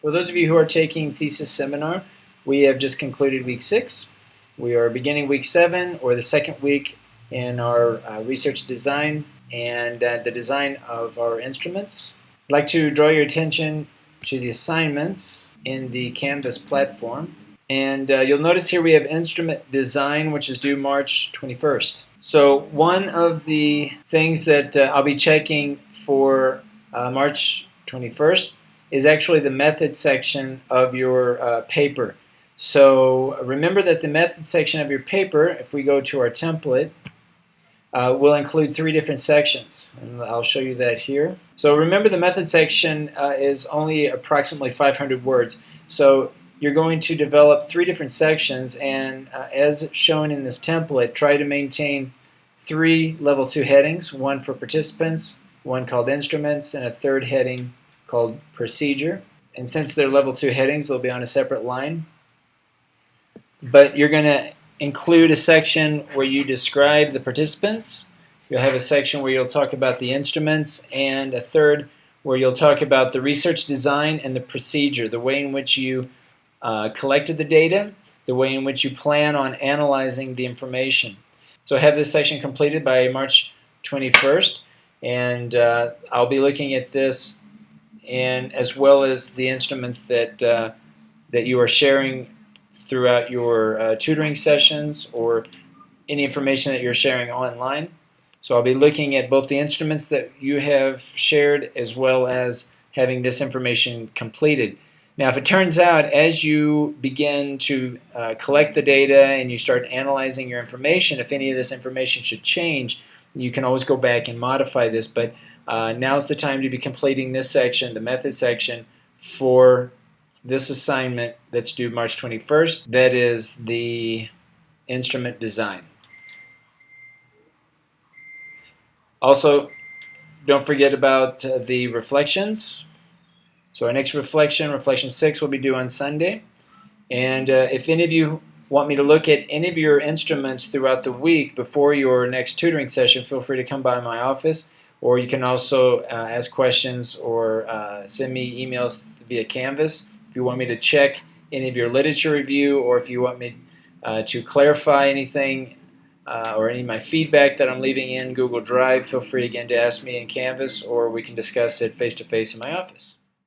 For those of you who are taking thesis seminar, we have just concluded week 6. We are beginning week 7, or the second week in our research design and the design of our instruments. I'd like to draw your attention to the assignments in the Canvas platform. And you'll notice here we have instrument design, which is due March 21st. So one of the things that I'll be checking for March 21st is actually the method section of your paper. So remember that the method section of your paper, if we go to our template, will include 3 different sections, and I'll show you that here. So remember, the method section is only approximately 500 words. So you're going to develop 3 different sections, and as shown in this template, try to maintain 3 level 2 headings, one for participants, one called instruments, and a third heading called procedure. And since they're level 2 headings, they'll be on a separate line. But you're going to include a section where you describe the participants. You'll have a section where you'll talk about the instruments, and a third where you'll talk about the research design and the procedure, the way in which you collected the data, the way in which you plan on analyzing the information. So have this section completed by March 21st, and I'll be looking at this, and as well as the instruments that that you are sharing throughout your tutoring sessions, or any information that you're sharing online. So I'll be looking at both the instruments that you have shared, as well as having this information completed. Now, if it turns out as you begin to collect the data and you start analyzing your information, if any of this information should change, you can always go back and modify this. But now's the time to be completing this section, the method section, for this assignment that's due March 21st. That is the instrument design. Also, don't forget about the reflections. So our next reflection, reflection 6, will be due on Sunday. And if any of you want me to look at any of your instruments throughout the week before your next tutoring session, feel free to come by my office. Or you can also ask questions or send me emails via Canvas. If you want me to check any of your literature review, or if you want me to clarify anything or any of my feedback that I'm leaving in Google Drive, feel free again to ask me in Canvas, or we can discuss it face-to-face in my office.